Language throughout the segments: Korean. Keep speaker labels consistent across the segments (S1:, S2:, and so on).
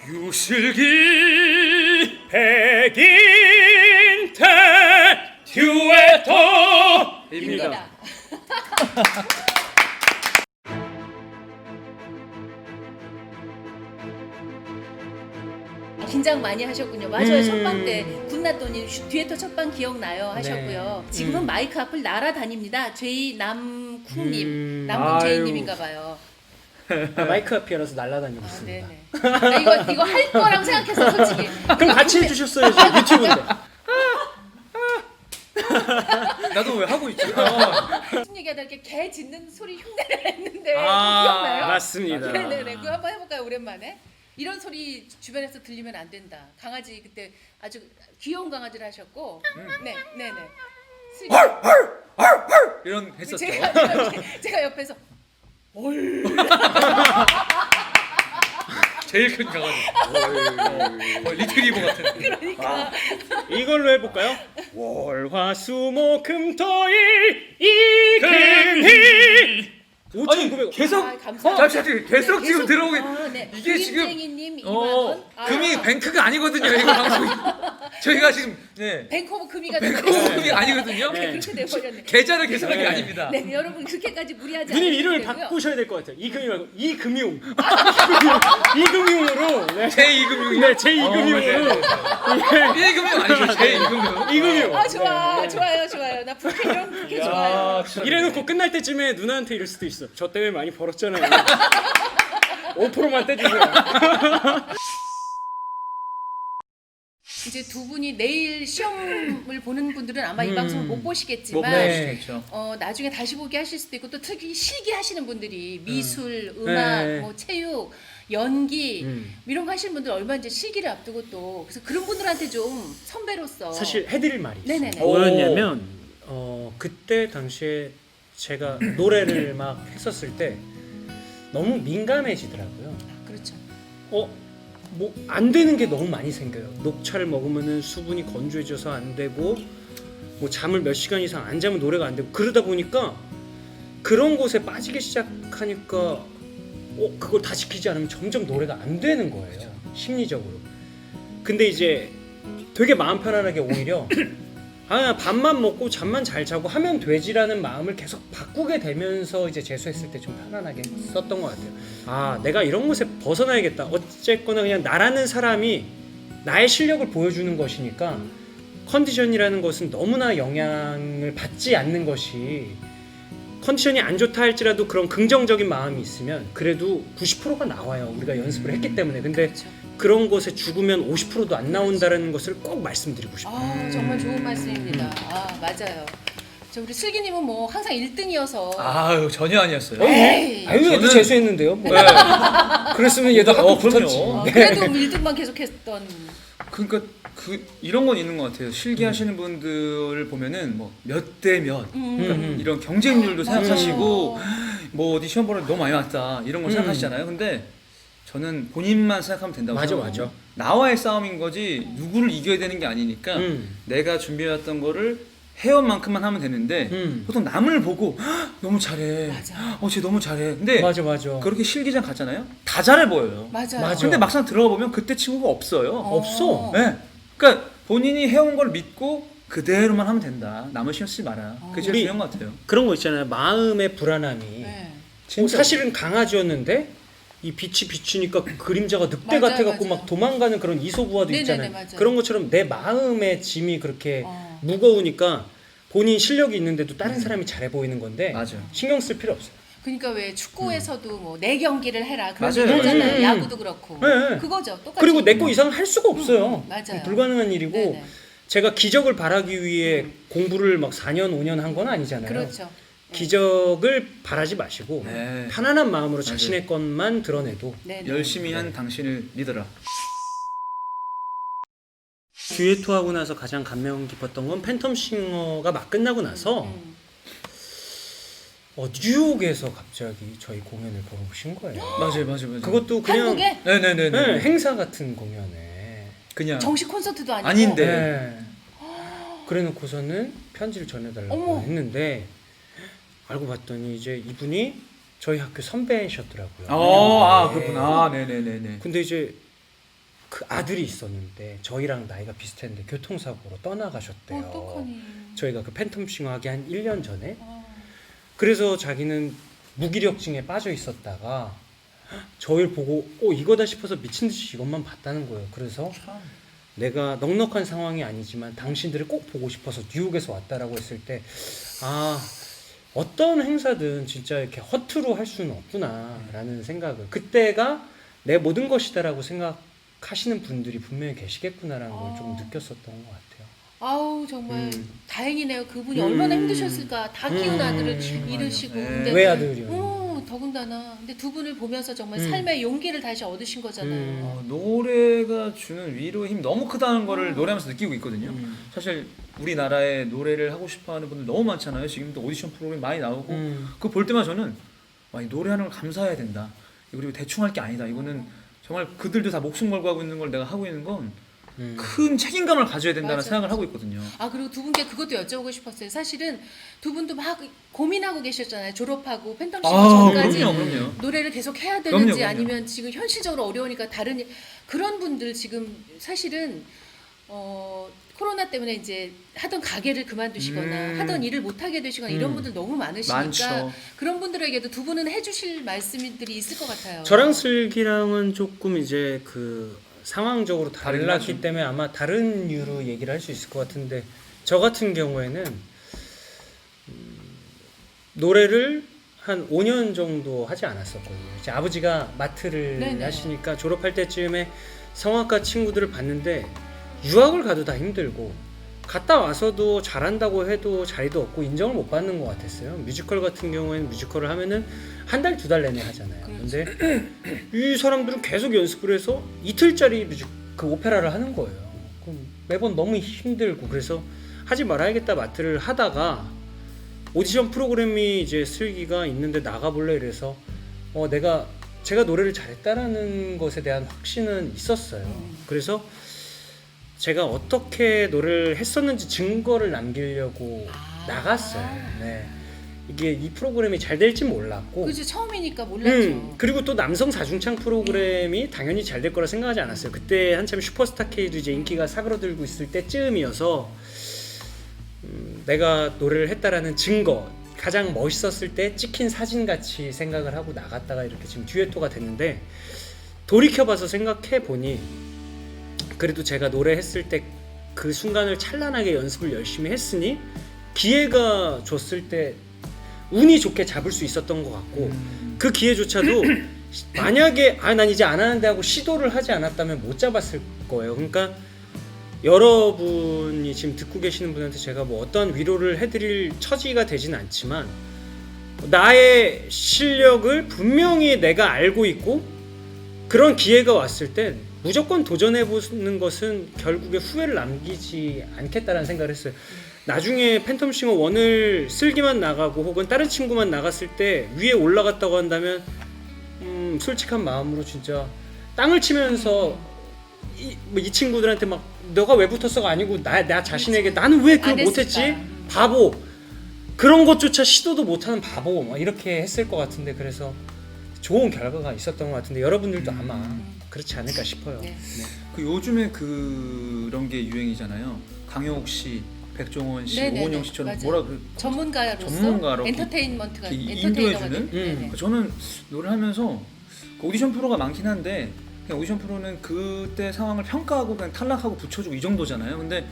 S1: 유슬기 백인태 듀에터입니다.
S2: 긴장 많이 하셨군요. 맞아요. 첫방 때 군낫돈이 듀에터 첫방 기억나요 하셨고요. 지금은 마이크 앞을 날아다닙니다. 제이 남쿵님, 남쿵 제이님인가 봐요.
S3: 마이크 앞이라서 날아다니고 있습니다.
S2: 네네. 나 이거 할 거라고 생각해서 솔직히.
S3: 그럼 같이 해주셨어야죠. 유튜브인데.
S1: 나도 왜 하고 있지?
S2: 무슨 얘기하다 이렇게 개 짖는 소리 흉내를 냈는데 기억나요?
S3: 맞습니다.
S2: 네네네. 그거 한번 해볼까요 오랜만에? 이런 소리 주변에서 들리면 안 된다. 강아지 그때 아주 귀여운 강아지를 하셨고, 네네네.
S1: 이런 했었죠.
S2: 제가 옆에서
S1: 제일 큰 강아지. 리트리버 같은.
S2: 그러니까
S3: 이걸로 해볼까요? 월화수목금토일 이금희 5,900원.
S1: 계속
S2: 감사합니다.
S1: 잠시만요. 계속 지금 들어오게.
S2: 네.
S1: 이게 지금
S2: 김땡이님 2만 원.
S1: 금이 뱅크가 아니거든요. 이거 방송이. 저희가 지금
S2: 뱅크오브 금이가
S1: 뱅크금이 아니거든요.
S2: 네, 그렇게 돼버렸네.
S1: 계좌를 계산한 게 아닙니다.
S2: 네, 여러분 그렇게까지 무리하지 않으셔도
S3: 누님 이름을
S2: 되고요.
S3: 바꾸셔야 될 것 같아요. 이금희 말고 이금용. 이금용으로. 네.
S1: 제2금융이요?
S3: 네, 제2금용으로.
S1: 제1금융 아니죠. 제2금융.
S3: 이금용.
S2: 아 좋아, 좋아요. 나 부캐 이런 부캐 좋아요.
S3: 이래놓고 끝날 때쯤에 누나한테 이럴 수도 있어. 저 때문에 많이 벌었잖아요. 5%만 떼주세요.
S2: 이제 두 분이 내일 시험을 보는 분들은 아마 이 방송을 못 보시겠지만
S3: 네.
S2: 나중에 다시 보기 하실 수도 있고 또 특히 실기 하시는 분들이 미술, 음악,
S3: 네.
S2: 뭐 체육, 연기 이런 거 하시는 분들 얼마 이제 실기를 앞두고 또 그래서 그런 분들한테 좀 선배로서
S3: 사실 해드릴 말이 있어요.
S2: 네네네.
S3: 뭐였냐면 그때 당시에 제가 노래를 막 했었을 때 너무 민감해지더라고요.
S2: 그렇죠.
S3: 뭐 안 되는 게 너무 많이 생겨요. 녹차를 먹으면은 수분이 건조해져서 안 되고 뭐 잠을 몇 시간 이상 안 자면 노래가 안 되고 그러다 보니까 그런 곳에 빠지기 시작하니까 그걸 다 지키지 않으면 점점 노래가 안 되는 거예요. 심리적으로. 근데 이제 되게 마음 편안하게 오히려 밥만 먹고 잠만 잘 자고 하면 되지라는 마음을 계속 바꾸게 되면서 이제 재수했을 때 좀 편안하게 썼던 것 같아요. 내가 이런 곳에 벗어나야겠다. 어쨌거나 그냥 나라는 사람이 나의 실력을 보여주는 것이니까 컨디션이라는 것은 너무나 영향을 받지 않는 것이 컨디션이 안 좋다 할지라도 그런 긍정적인 마음이 있으면 그래도 90%가 나와요. 우리가 연습을 했기 때문에. 근데
S2: 그렇죠.
S3: 그런 것에 죽으면 50%도 안 나온다는 것을 꼭 말씀드리고 싶어요.
S2: 정말 좋은 말씀입니다. 맞아요. 저 우리 슬기님은 뭐 항상 1등이어서
S1: 아유 전혀 아니었어요.
S2: 에이.
S3: 얘도 재수했는데요. 뭐. 그랬으면 얘도 학교 붙었지.
S1: 그럼요.
S2: 그래도 1등만 계속했던
S1: 그러니까 이런 건 있는 것 같아요. 실기하시는 분들을 보면은 뭐 몇 대 몇, 그러니까 이런 경쟁률도 생각하시고 뭐 어디 시험 보러 너무 많이 왔다 이런 걸 생각하시잖아요. 근데 저는 본인만 생각하면 된다고 생각하고 나와의 싸움인 거지 누구를 이겨야 되는 게 아니니까 내가 준비해왔던 거를 해온 만큼만 하면 되는데 보통 남을 보고 너무 잘해.
S2: 맞아.
S1: 쟤 너무 잘해. 근데
S3: 맞아.
S1: 그렇게 실기장 갔잖아요. 다 잘해 보여요.
S2: 맞아요.
S1: 근데 막상 들어가 보면 그때 친구가 없어요.
S3: 없어.
S1: 네. 그러니까 본인이 해온 걸 믿고 그대로만 하면 된다. 남을 신경 쓰지 마라. 그게 제일 중요한 것 같아요.
S3: 그런 거 있잖아요. 마음의 불안함이.
S2: 네.
S3: 사실은 강아지였는데 이 빛이 비추니까 그림자가 늑대
S2: 맞아요,
S3: 같아갖고
S2: 맞아요.
S3: 막 도망가는 그런 이소부화도
S2: 네네네,
S3: 있잖아요.
S2: 맞아요.
S3: 그런 것처럼 내 마음의 짐이 그렇게 무거우니까 본인 실력이 있는데도 다른 사람이 잘해 보이는 건데
S1: 맞아요.
S3: 신경 쓸 필요 없어요.
S2: 그러니까 왜 축구에서도 뭐 내 경기를 해라 그런
S1: 맞아요.
S2: 얘기 하잖아요. 야구도 그렇고.
S3: 네.
S2: 그거죠. 똑같이.
S3: 그리고 내 거 이상 할 수가 없어요.
S2: 맞아요.
S3: 불가능한 일이고
S2: 네네.
S3: 제가 기적을 바라기 위해 공부를 막 4년 5년 한 건 아니잖아요.
S2: 그렇죠.
S3: 기적을 바라지 마시고
S1: 네.
S3: 편안한 마음으로 자신의 것만 드러내도
S2: 네.
S1: 열심히 한 당신을 믿어라.
S3: 듀에토하고 나서 가장 감명 깊었던 건 팬텀싱어가 막 끝나고 나서 뉴욕에서 갑자기 저희 공연을 보러 오신 거예요.
S1: 맞아요.
S3: 그것도 그냥
S2: 한국에
S1: 네네네.
S3: 행사 같은 공연에
S1: 그냥
S2: 정식 콘서트도 아니고.
S1: 아닌데.
S3: 네. 그래놓고서는 편지를 전해달라고
S2: 어머.
S3: 했는데 알고 봤더니 이제 이분이 저희 학교 선배셨더라고요.
S1: 그렇구나. 네네네네.
S3: 근데 이제 그 아들이 있었는데 저희랑 나이가 비슷했는데 교통사고로 떠나가셨대요.
S2: 어떡하니.
S3: 저희가 그 팬텀싱어 하기 한 1년 전에.
S2: 어.
S3: 그래서 자기는 무기력증에 빠져 있었다가 저희를 보고 이거다 싶어서 미친 듯이 이것만 봤다는 거예요. 그래서 내가 넉넉한 상황이 아니지만 당신들을 꼭 보고 싶어서 뉴욕에서 왔다라고 했을 때 어떤 행사든 진짜 이렇게 허투루 할 수는 없구나라는 생각을, 그때가 내 모든 것이다라고 생각하시는 분들이 분명히 계시겠구나라는 걸 좀 느꼈었던 것 같아요.
S2: 아우 정말 다행이네요. 그분이 얼마나 힘드셨을까. 다 키운 아들을 잃으시고.
S1: 네.
S2: 근데
S3: 외아들이요.
S2: 더군다나 근데 두 분을 보면서 정말 삶의 용기를 다시 얻으신 거잖아요.
S1: 노래가 주는 위로의 힘 너무 크다는 거를 노래하면서 느끼고 있거든요. 사실 우리나라에 노래를 하고 싶어하는 분들 너무 많잖아요. 지금도 오디션 프로그램 많이 나오고 그거 볼 때마다 저는 이 노래하는 걸 감사해야 된다. 그리고 대충 할 게 아니다. 이거는 정말 그들도 다 목숨 걸고 하고 있는 걸 내가 하고 있는 건 큰 책임감을 가져야 된다는
S2: 맞아.
S1: 생각을 하고 있거든요.
S2: 아 그리고 두 분께 그것도 여쭤보고 싶었어요. 사실은 두 분도 막 고민하고 계셨잖아요. 졸업하고 팬텀싱어 전까지
S1: 그럼요.
S2: 노래를 계속 해야 되는지
S1: 그럼요.
S2: 아니면 지금 현실적으로 어려우니까 다른 그런 분들 지금 사실은 코로나 때문에 이제 하던 가게를 그만두시거나 하던 일을 못 하게 되시거나 이런 분들 너무 많으시니까
S1: 많죠.
S2: 그런 분들에게도 두 분은 해주실 말씀들이 있을 것 같아요.
S3: 저랑 슬기랑은 조금 이제 그 상황적으로
S1: 다르긴
S3: 달랐기
S1: 하죠.
S3: 때문에 아마 다른 이유로 얘기를 할 수 있을 것 같은데, 저 같은 경우에는 노래를 한 5년 정도 하지 않았었거든요. 이제 아버지가 마트를
S2: 네네.
S3: 하시니까 졸업할 때쯤에 성악가 친구들을 봤는데 유학을 가도 다 힘들고 갔다 와서도 잘한다고 해도 자리도 없고 인정을 못 받는 것 같았어요. 뮤지컬 같은 경우에는 뮤지컬을 하면은 한 달, 두 달 내내 하잖아요. 근데 이 사람들은 계속 연습을 해서 이틀짜리 그 오페라를 하는 거예요. 그럼 매번 너무 힘들고, 그래서 하지 말아야겠다 마트를 하다가 오디션 프로그램이 이제 슬기가 있는데 나가볼래 이래서 제가 노래를 잘했다라는 것에 대한 확신은 있었어요. 그래서 제가 어떻게 노래를 했었는지 증거를 남기려고 나갔어요. 네. 이게 이 프로그램이 잘 될지 몰랐고,
S2: 그죠, 처음이니까 몰랐죠.
S3: 그리고 또 남성 자중창 프로그램이 당연히 잘 될 거라 생각하지 않았어요. 그때 한참 슈퍼스타 K도 이제 인기가 사그러들고 있을 때쯤이어서 내가 노래를 했다라는 증거, 가장 멋있었을 때 찍힌 사진 같이 생각을 하고 나갔다가 이렇게 지금 듀에토가 됐는데, 돌이켜봐서 생각해 보니 그래도 제가 노래했을 때 그 순간을 찬란하게 연습을 열심히 했으니 기회가 줬을 때 운이 좋게 잡을 수 있었던 것 같고, 그 기회조차도 만약에 난 이제 안 하는데 하고 시도를 하지 않았다면 못 잡았을 거예요. 그러니까 여러분이 지금 듣고 계시는 분한테 제가 뭐 어떤 위로를 해드릴 처지가 되진 않지만, 나의 실력을 분명히 내가 알고 있고 그런 기회가 왔을 때 무조건 도전해보는 것은 결국에 후회를 남기지 않겠다라는 생각을 했어요. 나중에 팬텀싱어 1을 슬기만 나가고 혹은 다른 친구만 나갔을 때 위에 올라갔다고 한다면 솔직한 마음으로 진짜 땅을 치면서 이 친구들한테 막 너가 왜 붙었어가 아니고 나 자신에게 나는 왜 그걸
S2: 안
S3: 못했지?
S2: 했을까?
S3: 바보. 그런 것조차 시도도 못하는 바보. 막 이렇게 했을 것 같은데, 그래서 좋은 결과가 있었던 것 같은데 여러분들도 아마 그렇지 않을까 싶어요.
S2: 네.
S3: 네.
S1: 그 요즘에 그런 게 유행이잖아요. 강영욱 씨, 백종원 씨,
S2: 네네네,
S1: 오은영 씨처럼
S2: 맞아요.
S1: 뭐라
S2: 전문가로
S1: 이렇게
S2: 엔터테인먼트가
S1: 인도해주는?
S2: 네네.
S1: 저는 노래를 하면서 그 오디션 프로가 많긴 한데 그냥 오디션 프로는 그때 상황을 평가하고 그냥 탈락하고 붙여주고 이 정도잖아요. 근데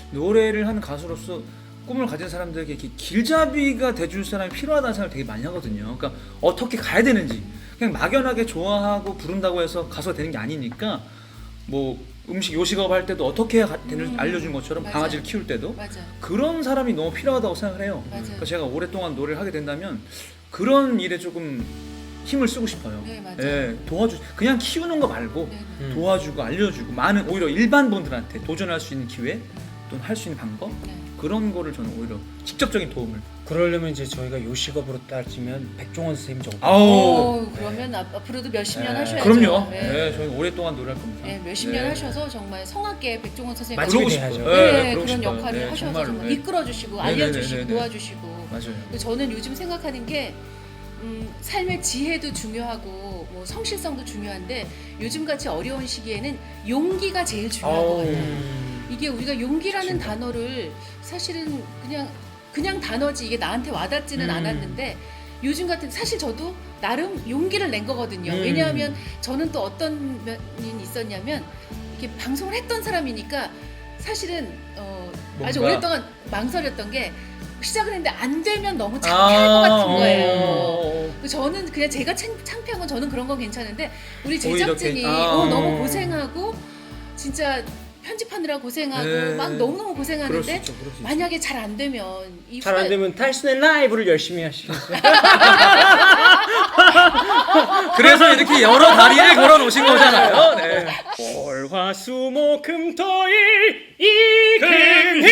S1: 노래를 하는 가수로서 꿈을 가진 사람들에게 이렇게 길잡이가 돼줄 사람이 필요하다는 생각을 되게 많이 하거든요. 그러니까 어떻게 가야 되는지 그냥 막연하게 좋아하고 부른다고 해서 가수가 되는 게 아니니까, 뭐 음식 요식업 할 때도 어떻게 해야 되는지 알려준 것처럼
S2: 맞아요.
S1: 강아지를 키울 때도
S2: 맞아.
S1: 그런 사람이 너무 필요하다고 생각을 해요.
S2: 맞아요.
S1: 그래서 제가 오랫동안 노래를 하게 된다면 그런 일에 조금 힘을 쓰고 싶어요.
S2: 네, 맞아요.
S1: 예, 그냥 키우는 거 말고
S2: 네네.
S1: 도와주고 알려주고 많은, 오히려 일반 분들한테 도전할 수 있는 기회 또는 할 수 있는 방법,
S2: 네.
S1: 그런 거를 저는 오히려 직접적인 도움을.
S3: 그러려면 이제 저희가 요식업으로 따지면 백종원 선생님 정도.
S2: 그러면 앞으로도 몇십 년 하셔야죠.
S1: 그럼요.
S2: 네.
S1: 네, 저희 오랫동안 노래할 겁니다.
S2: 네, 몇십 년 하셔서 정말 성악계 백종원 선생님
S3: 마지막에
S1: 그러고
S3: 해야죠.
S1: 싶어요.
S2: 네,
S1: 그러고
S2: 그런
S1: 싶어요.
S2: 역할을
S1: 네,
S2: 하셔서
S1: 정말로.
S2: 정말
S1: 네.
S2: 이끌어주시고
S1: 네네네네네.
S2: 알려주시고 도와주시고.
S1: 맞아요.
S2: 저는 요즘 생각하는 게 삶의 지혜도 중요하고 뭐 성실성도 중요한데 요즘같이 어려운 시기에는 용기가 제일 중요한 것 같아요. 이게 우리가 용기라는 단어를 사실은 그냥 단어지 이게 나한테 와닿지는 않았는데 요즘 같은 사실 저도 나름 용기를 낸 거거든요. 왜냐하면 저는 또 어떤 면이 있었냐면 이렇게 방송을 했던 사람이니까 사실은 아주 오랫동안 망설였던 게 시작을 했는데 안 되면 너무 창피할 것 같은 거예요. 저는 그냥 제가 창피한 건 저는 그런 건 괜찮은데 우리 제작진이 너무 고생하고 진짜 편집하느라 고생하고
S1: 네.
S2: 막 너무너무 고생하는데
S1: 그럴 수 있죠.
S2: 만약에 잘 안 되면
S3: 잘 안 되면 탈순의 라이브를 열심히 하시겠어요?
S1: 그래서 이렇게 여러 다리를 걸어 놓으신 거잖아요. 네.
S3: 월화수목금토일 이금희